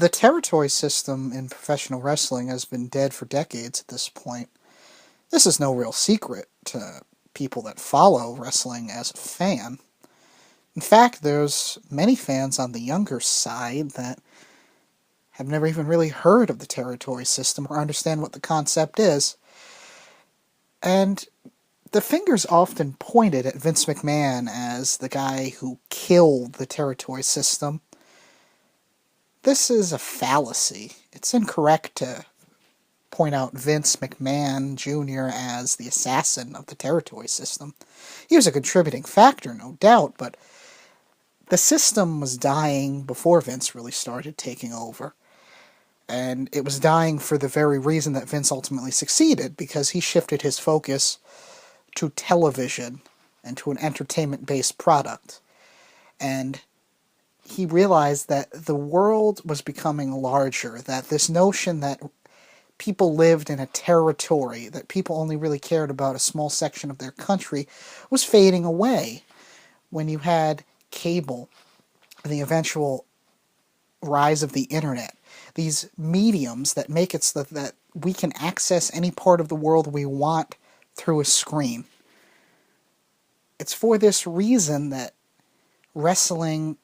The territory system in professional wrestling has been dead for decades at this point. This is no real secret to people that follow wrestling as a fan. In fact, there's many fans on the younger side that have never even really heard of the territory system or understand what the concept is. And the finger's often pointed at Vince McMahon as the guy who killed the territory system. This is a fallacy. It's incorrect to point out Vince McMahon Jr. as the assassin of the territory system. He was a contributing factor, no doubt, but the system was dying before Vince really started taking over. And it was dying for the very reason that Vince ultimately succeeded, because he shifted his focus to television and to an entertainment-based product. And he realized that the world was becoming larger, that this notion that people lived in a territory, that people only really cared about a small section of their country, was fading away. When you had cable, the eventual rise of the internet, these mediums that make it so that we can access any part of the world we want through a screen. It's for this reason that wrestling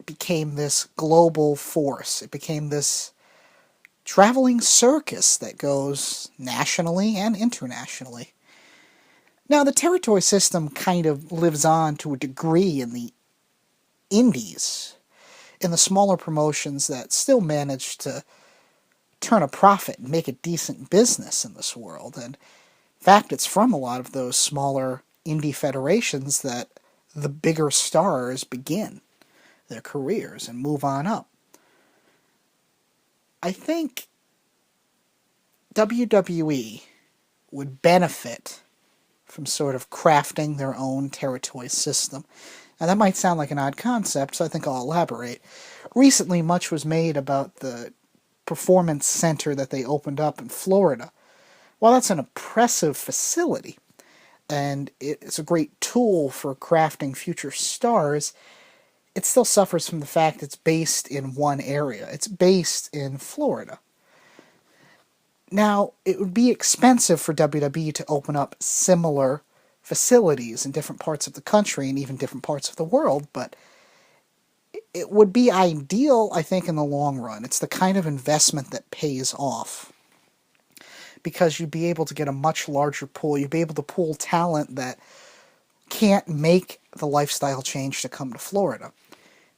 became this global force. It became this traveling circus that goes nationally and internationally. Now, the territory system kind of lives on to a degree in the indies, in the smaller promotions that still manage to turn a profit and make a decent business in this world. And in fact, it's from a lot of those smaller indie federations that the bigger stars begin their careers and move on up. I think WWE would benefit from sort of crafting their own territory system. Now, that might sound like an odd concept, so I think I'll elaborate. Recently, much was made about the performance center that they opened up in Florida. While that's an impressive facility, and it's a great tool for crafting future stars, it still suffers from the fact it's based in one area. It's based in Florida. Now, it would be expensive for WWE to open up similar facilities in different parts of the country and even different parts of the world, but it would be ideal, I think, in the long run. It's the kind of investment that pays off, because you'd be able to get a much larger pool. You'd be able to pool talent that can't make the lifestyle change to come to Florida.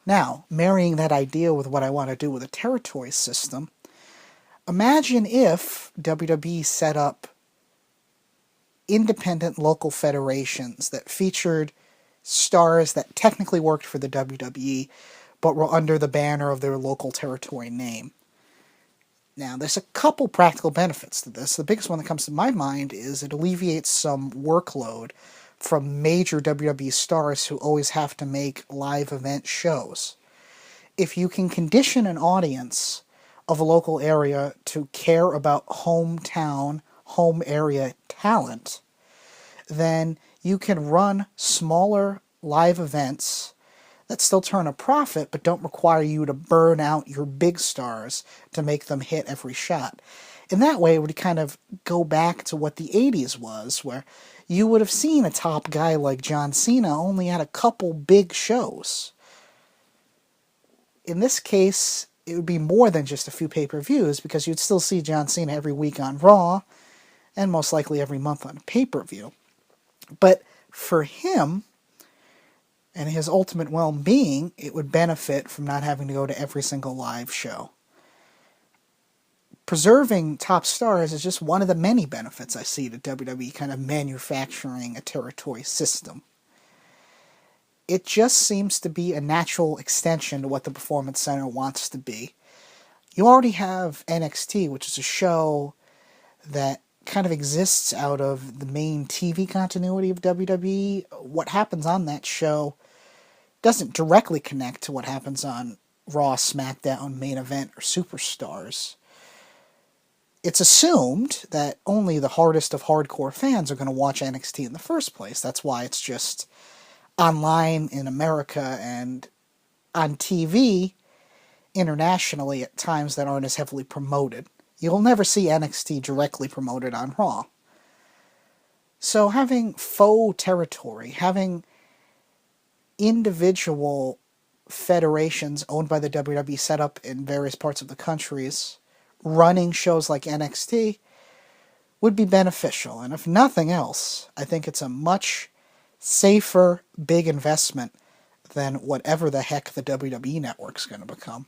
Now, marrying that idea with what I want to do with a territory system, imagine if WWE set up independent local federations that featured stars that technically worked for the WWE, but were under the banner of their local territory name. Now, there's a couple practical benefits to this. The biggest one that comes to my mind is it alleviates some workload from major WWE stars who always have to make live event shows. If you can condition an audience of a local area to care about hometown, home area talent, then you can run smaller live events that still turn a profit but don't require you to burn out your big stars to make them hit every shot. In that way, it would kind of go back to what the 80s was, where you would have seen a top guy like John Cena only had a couple big shows. In this case, it would be more than just a few pay-per-views, because you'd still see John Cena every week on Raw, and most likely every month on pay-per-view. But for him, and his ultimate well-being, it would benefit from not having to go to every single live show. Preserving top stars is just one of the many benefits I see to WWE kind of manufacturing a territory system. It just seems to be a natural extension to what the Performance Center wants to be. You already have NXT, which is a show that kind of exists out of the main TV continuity of WWE. What happens on that show doesn't directly connect to what happens on Raw, SmackDown, Main Event, or Superstars. It's assumed that only the hardest of hardcore fans are going to watch NXT in the first place. That's why it's just online in America, and on TV, internationally at times that aren't as heavily promoted. You'll never see NXT directly promoted on Raw. So having faux territory, having individual federations owned by the WWE set up in various parts of the countries running shows like NXT would be beneficial. And if nothing else, I think it's a much safer, big investment than whatever the heck the WWE network's going to become.